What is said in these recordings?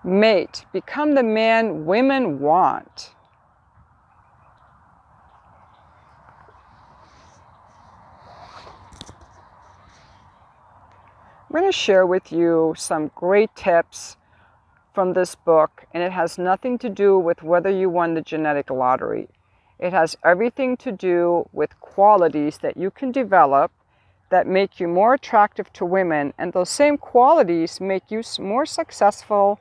Mate. Become the man women want. I'm going to share with you some great tips from this book, and it has nothing to do with whether you won the genetic lottery. It has everything to do with qualities that you can develop that make you more attractive to women, and those same qualities make you more successful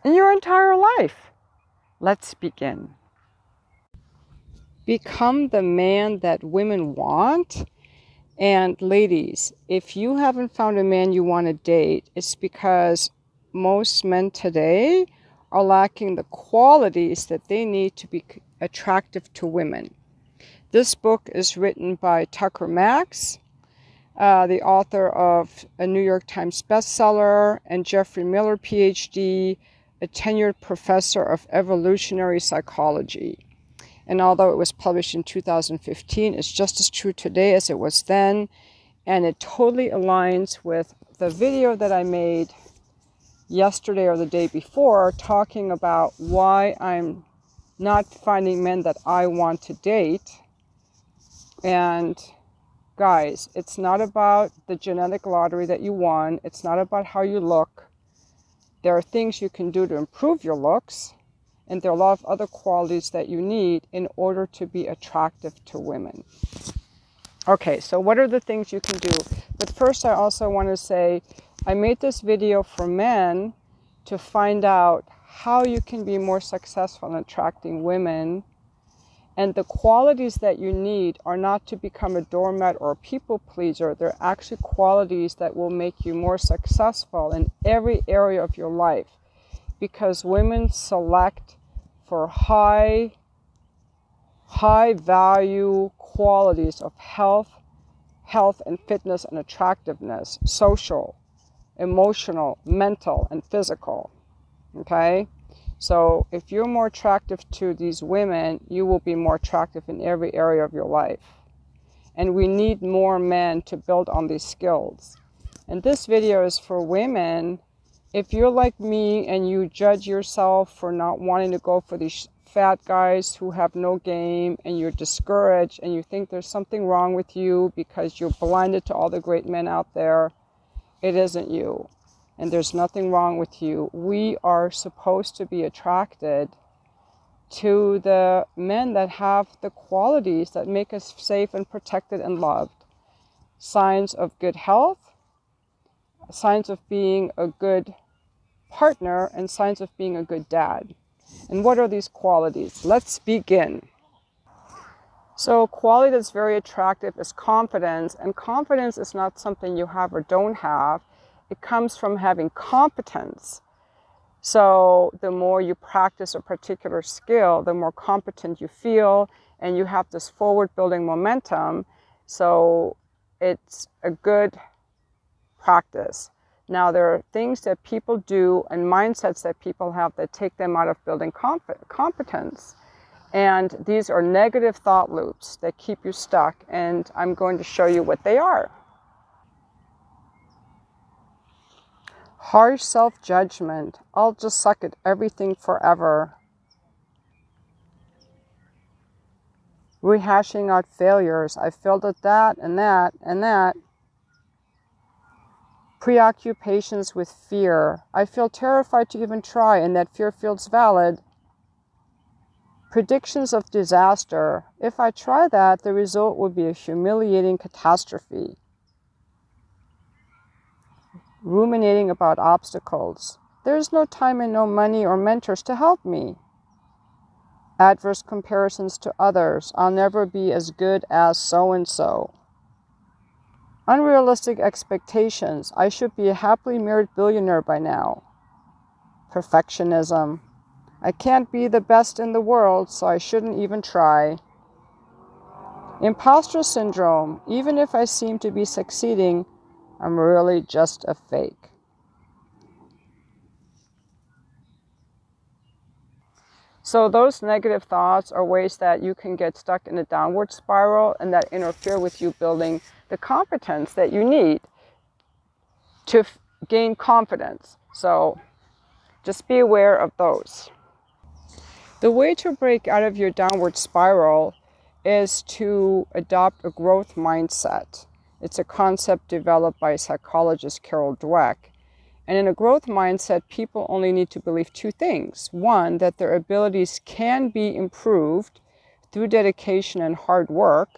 in your entire life. Let's begin. Become the man that women want. And ladies, if you haven't found a man you want to date, it's because most men today are lacking the qualities that they need to be attractive to women. This book is written by Tucker Max, the author of a New York Times bestseller, and Jeffrey Miller, PhD, a tenured professor of evolutionary psychology. And although it was published in 2015, it's just as true today as it was then. And it totally aligns with the video that I made yesterday or the day before, talking about why I'm not finding men that I want to date. And guys, it's not about the genetic lottery that you won. It's not about how you look. There are things you can do to improve your looks. And there are a lot of other qualities that you need in order to be attractive to women. Okay, so what are the things you can do? But first, I also want to say, I made this video for men to find out how you can be more successful in attracting women. And the qualities that you need are not to become a doormat or a people pleaser. They're actually qualities that will make you more successful in every area of your life. Because women select for high value qualities of health and fitness and attractiveness, social, emotional, mental, and physical. Okay? So if you're more attractive to these women, you will be more attractive in every area of your life. And we need more men to build on these skills. And this video is for women. If you're like me and you judge yourself for not wanting to go for these fat guys who have no game, and you're discouraged and you think there's something wrong with you because you're blinded to all the great men out there, it isn't you. And there's nothing wrong with you. We are supposed to be attracted to the men that have the qualities that make us safe and protected and loved. Signs of good health, signs of being a good partner, and signs of being a good dad. And what are these qualities? Let's begin. So a quality that's very attractive is confidence, and confidence is not something you have or don't have. It comes from having competence. So the more you practice a particular skill, the more competent you feel, and you have this forward-building momentum. So it's a good practice. Now, there are things that people do and mindsets that people have that take them out of building competence. And these are negative thought loops that keep you stuck. And I'm going to show you what they are. Harsh self-judgment. I'll just suck at everything forever. Rehashing out failures. I failed at that and that and that. Preoccupations with fear. I feel terrified to even try, and that fear feels valid. Predictions of disaster. If I try that, the result would be a humiliating catastrophe. Ruminating about obstacles. There's no time and no money or mentors to help me. Adverse comparisons to others. I'll never be as good as so-and-so. Unrealistic expectations. I should be a happily married billionaire by now. Perfectionism. I can't be the best in the world, so I shouldn't even try. Imposter syndrome. Even if I seem to be succeeding, I'm really just a fake. So those negative thoughts are ways that you can get stuck in a downward spiral and that interfere with you building the competence that you need to gain confidence. So Just be aware of those. The way to break out of your downward spiral is to adopt a growth mindset. It's a concept developed by psychologist Carol Dweck. And in a growth mindset, people only need to believe two things. One, that their abilities can be improved through dedication and hard work,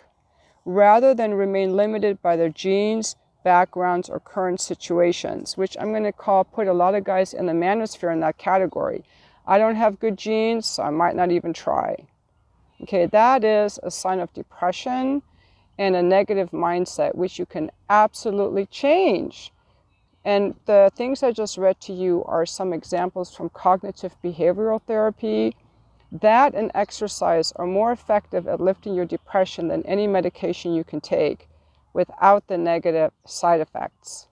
rather than remain limited by their genes, backgrounds, or current situations, which I'm going to put a lot of guys in the manosphere in that category. I don't have good genes, so I might not even try. Okay, that is a sign of depression and a negative mindset, which you can absolutely change. And the things I just read to you are some examples from cognitive behavioral therapy. That and exercise are more effective at lifting your depression than any medication you can take without the negative side effects.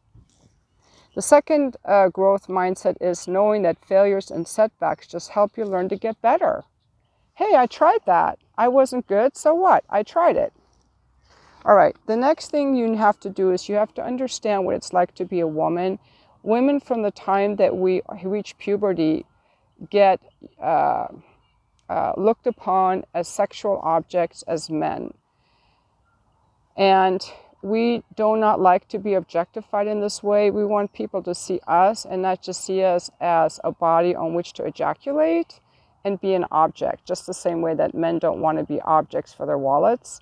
The second growth mindset is knowing that failures and setbacks just help you learn to get better. Hey, I tried that. I wasn't good, so what? I tried it. All right, the next thing you have to do is you have to understand what it's like to be a woman. Women, from the time that we reach puberty, get looked upon as sexual objects as men. And we do not like to be objectified in this way. We want people to see us and not just see us as a body on which to ejaculate and be an object, just the same way that men don't want to be objects for their wallets.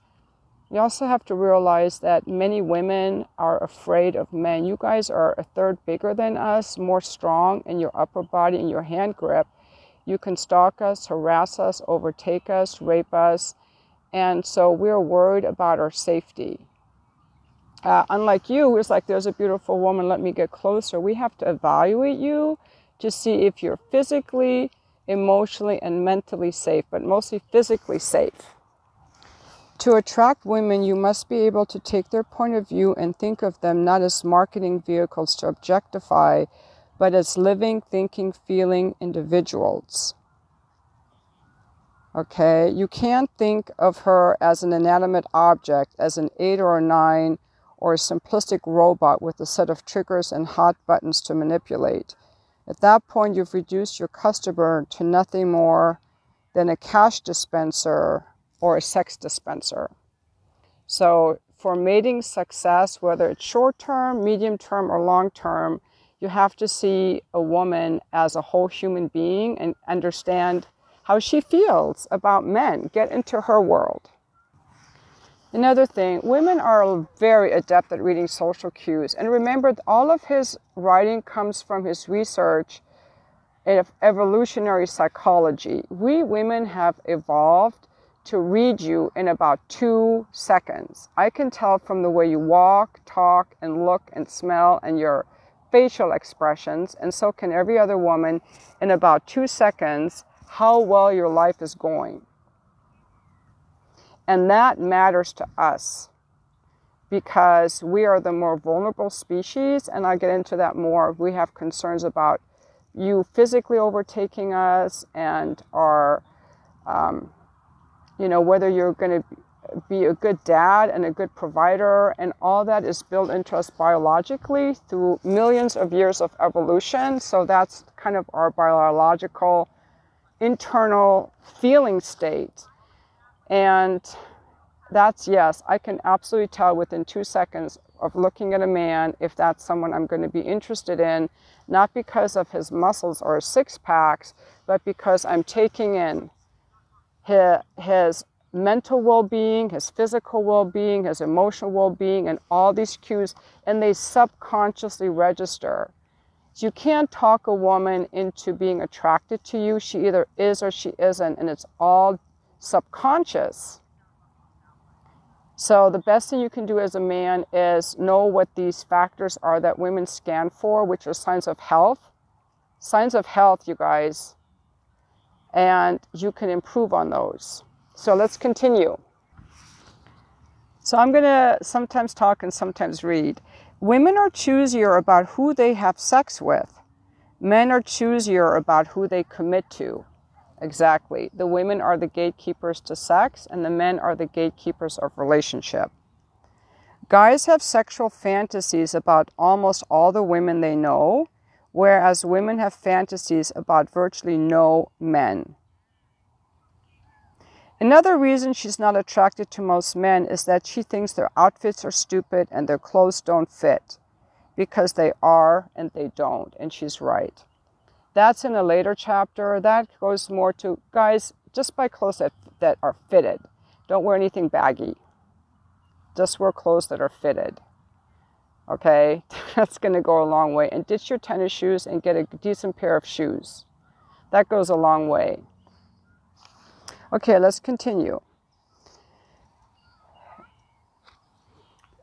You also have to realize that many women are afraid of men. You guys are a third bigger than us, more strong in your upper body and your hand grip. You can stalk us, harass us, overtake us, rape us. And so we're worried about our safety. Unlike you, it's like, there's a beautiful woman, let me get closer. We have to evaluate you to see if you're physically, emotionally, and mentally safe, but mostly physically safe. To attract women, you must be able to take their point of view and think of them not as marketing vehicles to objectify, but as living, thinking, feeling individuals. Okay, you can't think of her as an inanimate object, as an 8 or a 9, or a simplistic robot with a set of triggers and hot buttons to manipulate. At that point, you've reduced your customer to nothing more than a cash dispenser or a sex dispenser. So for mating success, whether it's short-term, medium-term, or long-term, you have to see a woman as a whole human being and understand how she feels about men. Get into her world. Another thing, women are very adept at reading social cues. And remember, all of his writing comes from his research of evolutionary psychology. We women have evolved to read you in about 2 seconds. I can tell from the way you walk, talk, and look and smell and your facial expressions, and so can every other woman, in about 2 seconds, how well your life is going. And that matters to us because we are the more vulnerable species, and I'll get into that more. We have concerns about you physically overtaking us and our, whether you're going to be a good dad and a good provider, and all that is built into us biologically through millions of years of evolution. So that's kind of our biological internal feeling state. And that's, yes, I can absolutely tell within 2 seconds of looking at a man if that's someone I'm going to be interested in, not because of his muscles or his six-packs, but because I'm taking in his mental well-being, his physical well-being, his emotional well-being, and all these cues, and they subconsciously register. So you can't talk a woman into being attracted to you. She either is or she isn't, and it's all subconscious. So the best thing you can do as a man is know what these factors are that women scan for, which are signs of health. Signs of health, you guys. And you can improve on those. So let's continue. So I'm going to sometimes talk and sometimes read. Women are choosier about who they have sex with. Men are choosier about who they commit to. Exactly. The women are the gatekeepers to sex, and the men are the gatekeepers of relationship. Guys have sexual fantasies about almost all the women they know. whereas women have fantasies about virtually no men. Another reason she's not attracted to most men is that she thinks their outfits are stupid and their clothes don't fit, because they are and they don't, and she's right. That's in a later chapter. That goes more to, guys, just buy clothes that are fitted. Don't wear anything baggy. Just wear clothes that are fitted. Okay? That's going to go a long way. And ditch your tennis shoes and get a decent pair of shoes. That goes a long way. Okay, let's continue.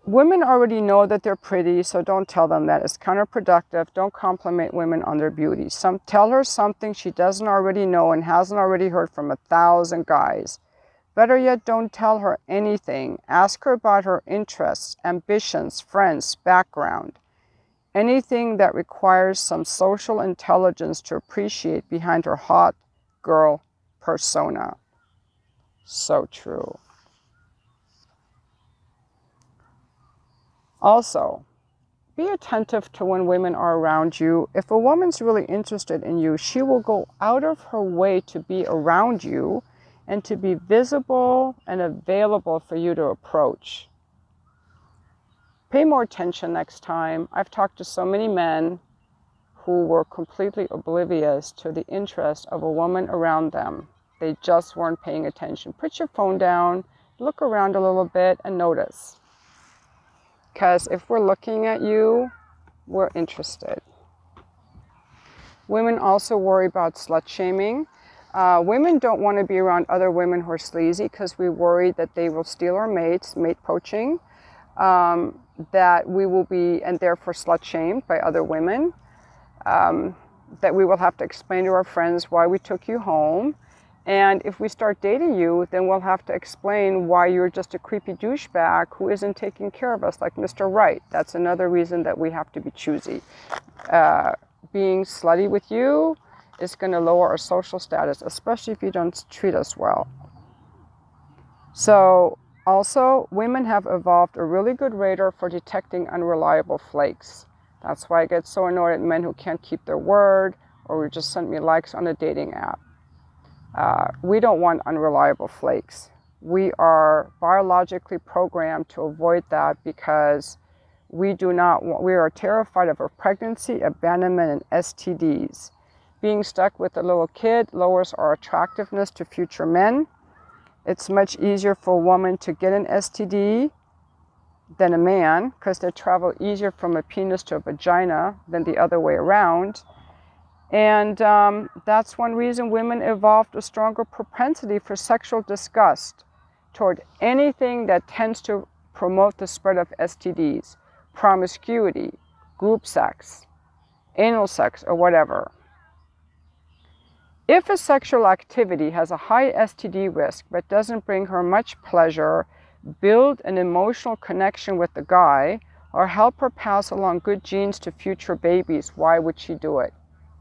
Women already know that they're pretty, so don't tell them that. It's counterproductive. Don't compliment women on their beauty. Tell her something she doesn't already know and hasn't already heard from 1,000 guys. Better yet, don't tell her anything. Ask her about her interests, ambitions, friends, background. Anything that requires some social intelligence to appreciate behind her hot girl persona. So true. Also, be attentive to when women are around you. If a woman's really interested in you, she will go out of her way to be around you and to be visible and available for you to approach. Pay more attention next time. I've talked to so many men who were completely oblivious to the interest of a woman around them. They just weren't paying attention. Put your phone down, look around a little bit, and notice. Because if we're looking at you, we're interested. Women also worry about slut shaming. Women don't want to be around other women who are sleazy because we worry that they will steal our mates, mate poaching, that we will be, and therefore slut shamed by other women, that we will have to explain to our friends why we took you home. And if we start dating you, then we'll have to explain why you're just a creepy douchebag who isn't taking care of us like Mr. Right. That's another reason that we have to be choosy. Being slutty with you is going to lower our social status, especially if you don't treat us well. So, also, women have evolved a really good radar for detecting unreliable flakes. That's why I get so annoyed at men who can't keep their word or who just sent me likes on a dating app. We don't want unreliable flakes. We are biologically programmed to avoid that because we are terrified of a pregnancy, abandonment, and STDs. Being stuck with a little kid lowers our attractiveness to future men. It's much easier for a woman to get an STD than a man because they travel easier from a penis to a vagina than the other way around. And that's one reason women evolved a stronger propensity for sexual disgust toward anything that tends to promote the spread of STDs, promiscuity, group sex, anal sex, or whatever. If a sexual activity has a high STD risk but doesn't bring her much pleasure, build an emotional connection with the guy, or help her pass along good genes to future babies, why would she do it?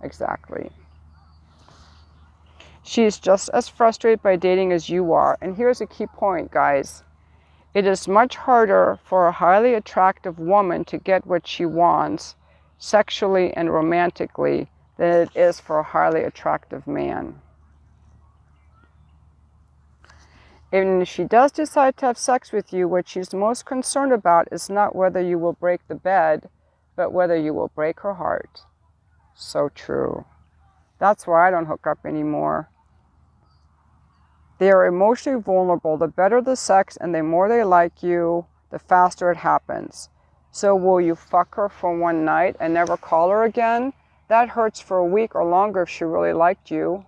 Exactly. She's just as frustrated by dating as you are. And here's a key point, guys. It is much harder for a highly attractive woman to get what she wants sexually and romantically than it is for a highly attractive man. And if she does decide to have sex with you, what she's most concerned about is not whether you will break the bed, but whether you will break her heart. So true. That's why I don't hook up anymore. They are emotionally vulnerable. The better the sex and the more they like you, the faster it happens. So will you fuck her for one night and never call her again? That hurts for a week or longer if she really liked you.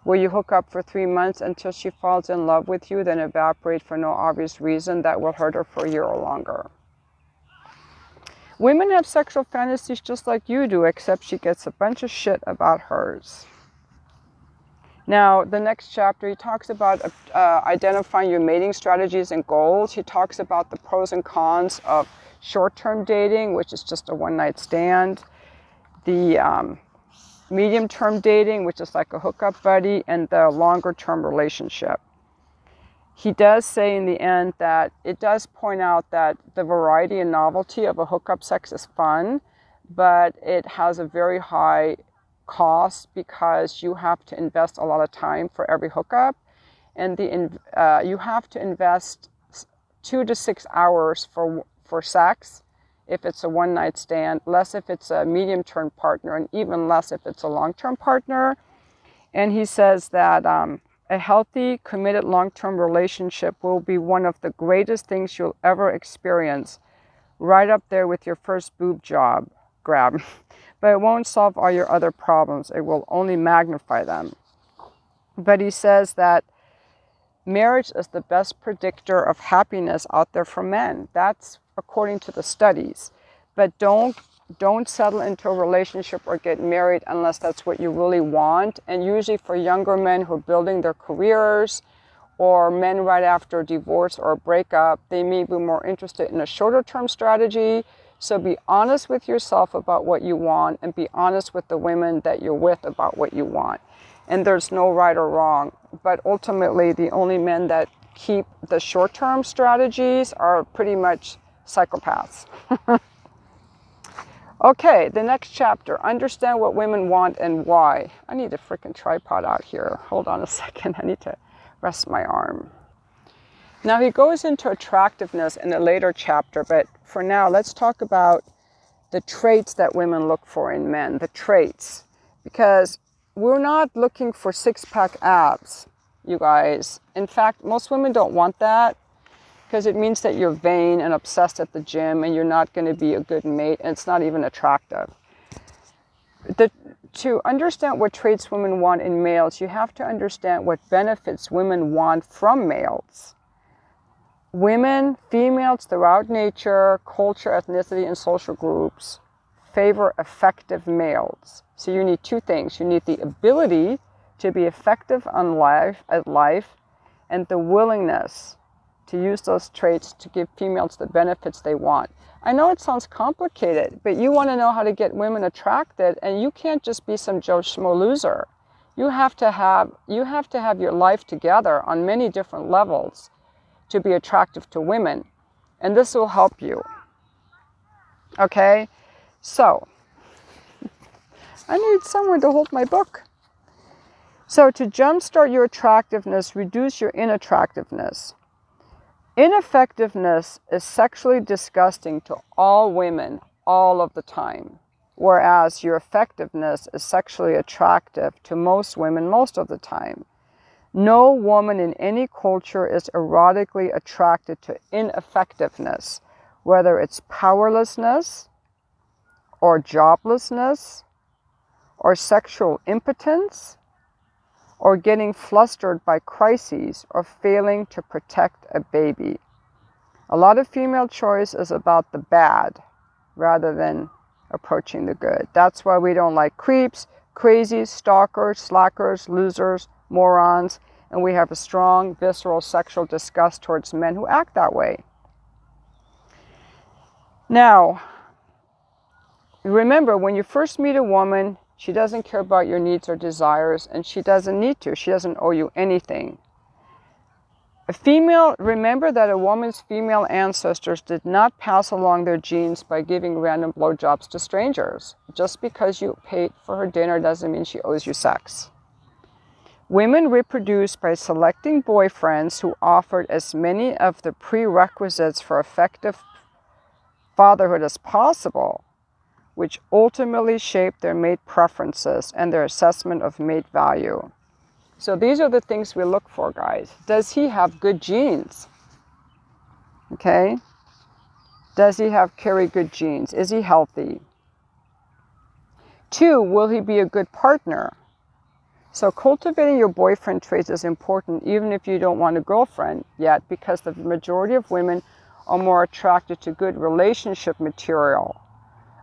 Will you hook up for 3 months until she falls in love with you, then evaporate for no obvious reason? That will hurt her for a year or longer. Women have sexual fantasies just like you do, except she gets a bunch of shit about hers. Now, the next chapter, he talks about identifying your mating strategies and goals. He talks about the pros and cons of short-term dating, which is just a one-night stand. The medium-term dating, which is like a hookup buddy, and the longer-term relationship. He does say in the end that it does point out that the variety and novelty of a hookup sex is fun, but it has a very high cost because you have to invest a lot of time for every hookup, and you have to invest 2 to 6 hours for sex if it's a one-night stand, less if it's a medium-term partner, and even less if it's a long-term partner. And he says that a healthy, committed long-term relationship will be one of the greatest things you'll ever experience, right up there with your first boob grab. But it won't solve all your other problems. It will only magnify them. But he says that marriage is the best predictor of happiness out there for men. That's according to the studies. But don't settle into a relationship or get married unless that's what you really want. And usually for younger men who are building their careers, or men right after a divorce or a breakup, they may be more interested in a shorter term strategy. So be honest with yourself about what you want, and be honest with the women that you're with about what you want. And there's no right or wrong, but ultimately the only men that keep the short term strategies are pretty much psychopaths. Okay, the next chapter, understand what women want and why. I need a freaking tripod out here. Hold on a second, I need to rest my arm. Now he goes into attractiveness in a later chapter, but for now let's talk about the traits that women look for in men, the traits. Because we're not looking for six-pack abs, you guys. In fact, most women don't want that, because it means that you're vain and obsessed at the gym and you're not going to be a good mate, and it's not even attractive. To understand what traits women want in males, you have to understand what benefits women want from males. Females throughout nature, culture, ethnicity, and social groups favor effective males. So you need two things. You need the ability to be effective at life, and the willingness to use those traits to give females the benefits they want. I know it sounds complicated, but you want to know how to get women attracted, and you can't just be some Joe Schmo loser. You have to have your life together on many different levels to be attractive to women, and this will help you. Okay, so I need someone to hold my book. So to jumpstart your attractiveness, reduce your inattractiveness. Ineffectiveness is sexually disgusting to all women all of the time, whereas your effectiveness is sexually attractive to most women most of the time. No woman in any culture is erotically attracted to ineffectiveness, whether it's powerlessness or joblessness or sexual impotence, or getting flustered by crises, or failing to protect a baby. A lot of female choice is about the bad rather than approaching the good. That's why we don't like creeps, crazies, stalkers, slackers, losers, morons, and we have a strong, visceral sexual disgust towards men who act that way. Now, remember, when you first meet a woman, she doesn't care about your needs or desires, and she doesn't need to. She doesn't owe you anything. Remember that a woman's female ancestors did not pass along their genes by giving random blowjobs to strangers. Just because you paid for her dinner doesn't mean she owes you sex. Women reproduce by selecting boyfriends who offered as many of the prerequisites for effective fatherhood as possible, which ultimately shape their mate preferences and their assessment of mate value. So these are the things we look for, guys. Does he have good genes? Okay? Does he carry good genes? Is he healthy? 2, will he be a good partner? So cultivating your boyfriend traits is important even if you don't want a girlfriend yet, because the majority of women are more attracted to good relationship material.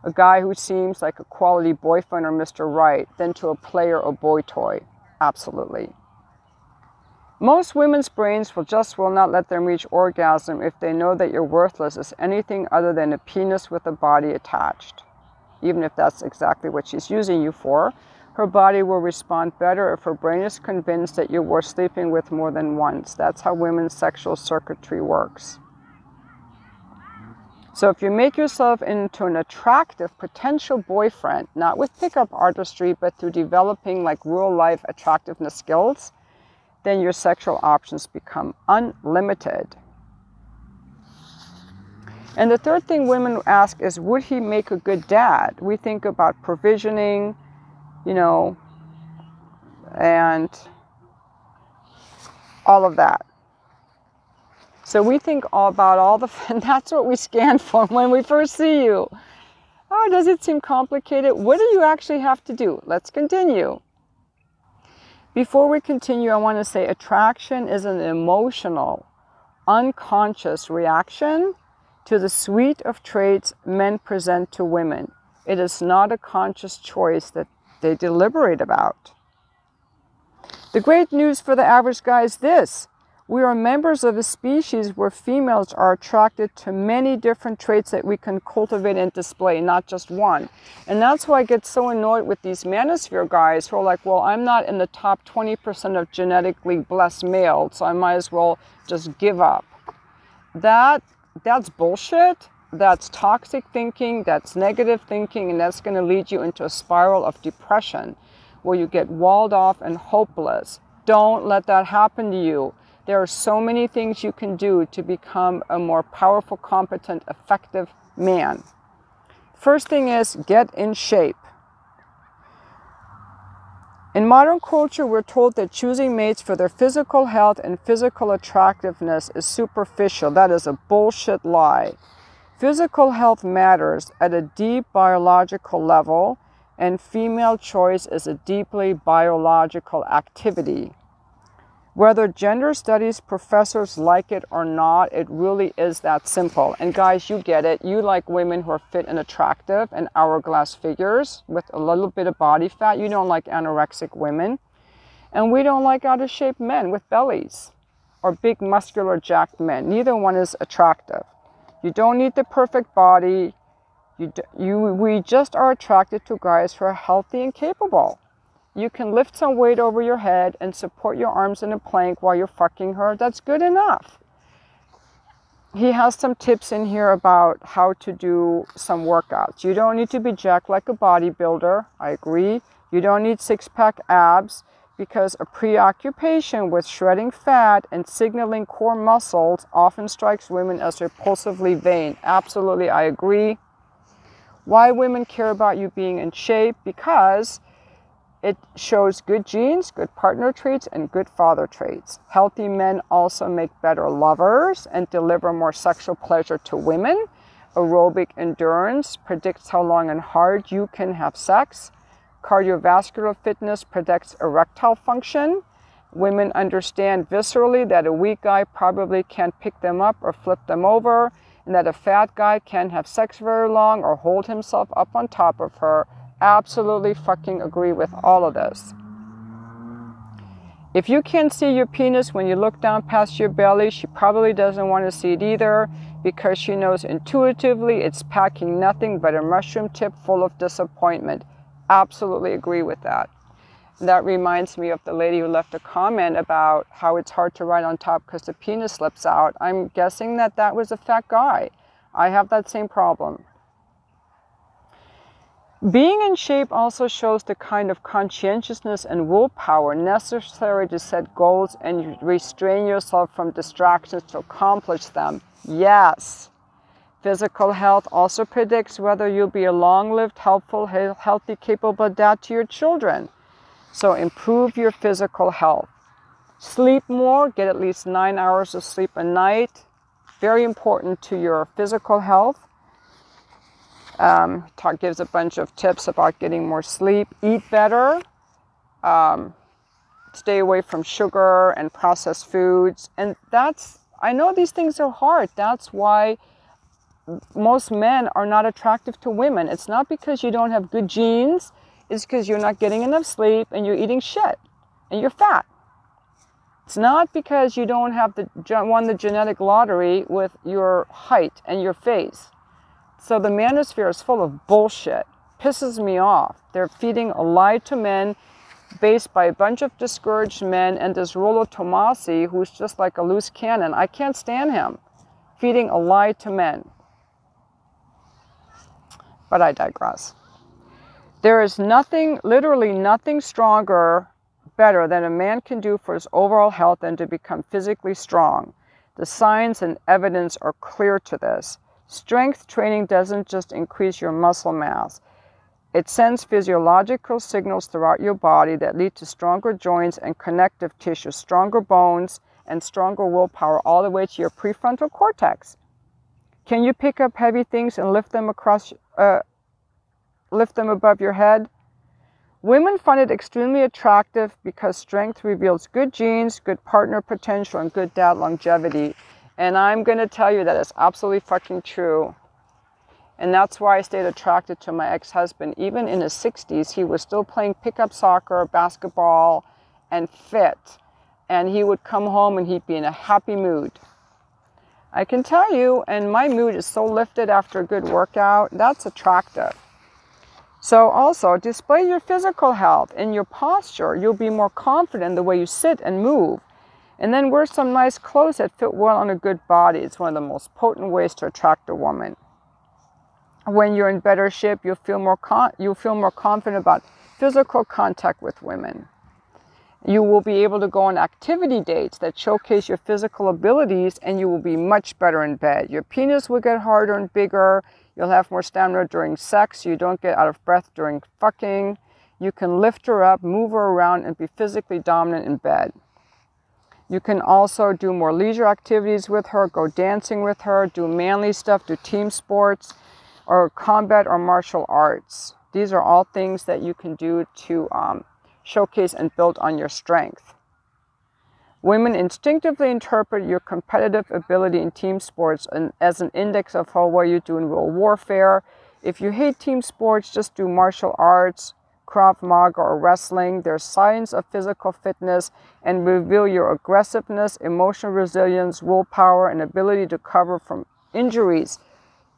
A guy who seems like a quality boyfriend or Mr. Right, than to a player or boy toy. Absolutely. Most women's brains will not let them reach orgasm if they know that you're worthless as anything other than a penis with a body attached. Even if that's exactly what she's using you for, her body will respond better if her brain is convinced that you're worth sleeping with more than once. That's how women's sexual circuitry works. So if you make yourself into an attractive potential boyfriend, not with pickup artistry, but through developing like real life attractiveness skills, then your sexual options become unlimited. And the third thing women ask is, would he make a good dad? We think about provisioning, you know, and all of that. So we think all about all the, and that's what we scan for when we first see you. Oh, does it seem complicated? What do you actually have to do? Let's continue. Before we continue, I want to say attraction is an emotional, unconscious reaction to the suite of traits men present to women. It is not a conscious choice that they deliberate about. The great news for the average guy is this: we are members of a species where females are attracted to many different traits that we can cultivate and display, not just one. And that's why I get so annoyed with these manosphere guys who are like, well, I'm not in the top 20% of genetically blessed males, so I might as well just give up. That's bullshit. That's toxic thinking. That's negative thinking. And that's going to lead you into a spiral of depression where you get walled off and hopeless. Don't let that happen to you. There are so many things you can do to become a more powerful, competent, effective man. First thing is get in shape. In modern culture, we're told that choosing mates for their physical health and physical attractiveness is superficial. That is a bullshit lie. Physical health matters at a deep biological level, and female choice is a deeply biological activity. Whether gender studies professors like it or not, it really is that simple. And guys, you get it. You like women who are fit and attractive and hourglass figures with a little bit of body fat. You don't like anorexic women. And we don't like out of shape men with bellies or big muscular jacked men. Neither one is attractive. You don't need the perfect body. We just are attracted to guys who are healthy and capable. You can lift some weight over your head and support your arms in a plank while you're fucking her. That's good enough. He has some tips in here about how to do some workouts. You don't need to be jacked like a bodybuilder. I agree. You don't need six-pack abs, because a preoccupation with shredding fat and signaling core muscles often strikes women as repulsively vain. Absolutely, I agree. Why women care about you being in shape? Because it shows good genes, good partner traits, and good father traits. Healthy men also make better lovers and deliver more sexual pleasure to women. Aerobic endurance predicts how long and hard you can have sex. Cardiovascular fitness predicts erectile function. Women understand viscerally that a weak guy probably can't pick them up or flip them over, and that a fat guy can't have sex very long or hold himself up on top of her. Absolutely fucking agree with all of this. If you can't see your penis when you look down past your belly, she probably doesn't want to see it either, because she knows intuitively it's packing nothing but a mushroom tip full of disappointment. Absolutely agree with that. That reminds me of the lady who left a comment about how it's hard to ride on top because the penis slips out. I'm guessing that that was a fat guy. I have that same problem. Being in shape also shows the kind of conscientiousness and willpower necessary to set goals and restrain yourself from distractions to accomplish them. Yes. Physical health also predicts whether you'll be a long-lived, helpful, healthy, capable dad to your children. So improve your physical health. Sleep more, get at least 9 hours of sleep a night. Very important to your physical health. Gives a bunch of tips about getting more sleep. Eat better. Stay away from sugar and processed foods. And I know these things are hard. That's why most men are not attractive to women. It's not because you don't have good genes. It's because you're not getting enough sleep and you're eating shit and you're fat. It's not because you don't have won the genetic lottery with your height and your face. So the manosphere is full of bullshit. Pisses me off. They're feeding a lie to men based by a bunch of discouraged men and this Rollo Tomasi who's just like a loose cannon. I can't stand him. Feeding a lie to men. But I digress. There is nothing, literally nothing stronger, better than a man can do for his overall health than to become physically strong. The science and evidence are clear to this. Strength training doesn't just increase your muscle mass. It sends physiological signals throughout your body that lead to stronger joints and connective tissue, stronger bones, and stronger willpower all the way to your prefrontal cortex. Can you pick up heavy things and lift them above your head? Women find it extremely attractive because strength reveals good genes, good partner potential, and good dad longevity. And I'm going to tell you that it's absolutely fucking true. And that's why I stayed attracted to my ex-husband. Even in his 60s, he was still playing pickup soccer, basketball, and fit. And he would come home and he'd be in a happy mood. I can tell you, and my mood is so lifted after a good workout, that's attractive. So also, display your physical health and your posture. You'll be more confident in the way you sit and move. And then wear some nice clothes that fit well on a good body. It's one of the most potent ways to attract a woman. When you're in better shape, you'll feel more confident about physical contact with women. You will be able to go on activity dates that showcase your physical abilities, and you will be much better in bed. Your penis will get harder and bigger. You'll have more stamina during sex. You don't get out of breath during fucking. You can lift her up, move her around, and be physically dominant in bed. You can also do more leisure activities with her, go dancing with her, do manly stuff, do team sports, or combat or martial arts. These are all things that you can do to showcase and build on your strength. Women instinctively interpret your competitive ability in team sports as an index of how well you do in real warfare. If you hate team sports, just do martial arts, Krav Maga, or wrestling. There's signs of physical fitness and reveal your aggressiveness, emotional resilience, willpower, and ability to recover from injuries.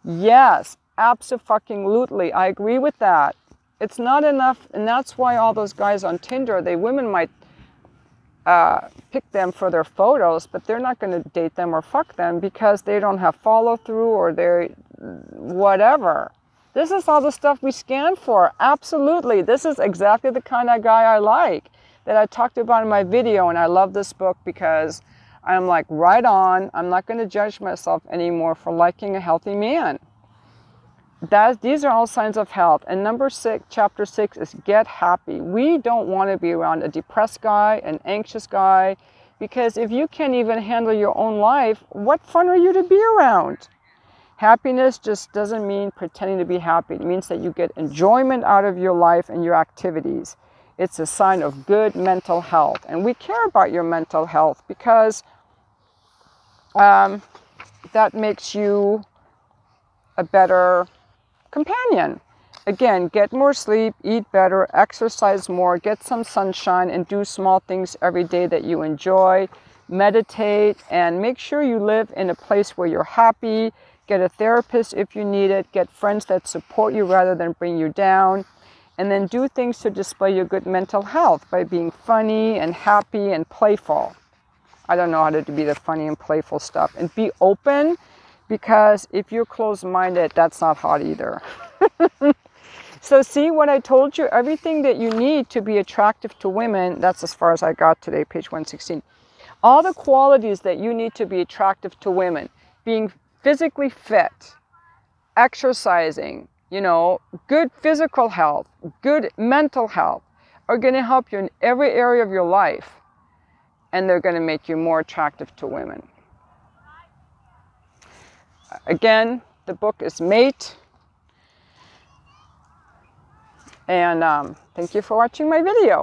Yes, abso-fucking-lutely. I agree with that. It's not enough, and that's why all those guys on Tinder, women might pick them for their photos, but they're not going to date them or fuck them because they don't have follow-through or they're whatever. This is all the stuff we scan for. Absolutely. This is exactly the kind of guy I like that I talked about in my video, and I love this book because I'm like, right on. I'm not going to judge myself anymore for liking a healthy man. These are all signs of health. And number 6, chapter 6 is get happy. We don't want to be around a depressed guy, an anxious guy, because if you can't even handle your own life, what fun are you to be around? Happiness just doesn't mean pretending to be happy. It means that you get enjoyment out of your life and your activities. It's a sign of good mental health. And we care about your mental health because that makes you a better companion. Again, get more sleep, eat better, exercise more, get some sunshine, and do small things every day that you enjoy. Meditate, and make sure you live in a place where you're happy. Get a therapist if you need it. Get friends that support you rather than bring you down. And then do things to display your good mental health by being funny and happy and playful. I don't know how to be the funny and playful stuff. And be open, because if you're closed-minded, that's not hot either. So see what I told you? Everything that you need to be attractive to women, that's as far as I got today, page 116. All the qualities that you need to be attractive to women, being physically fit, exercising, good physical health, good mental health, are going to help you in every area of your life. And they're going to make you more attractive to women. Again, the book is Mate. And thank you for watching my video.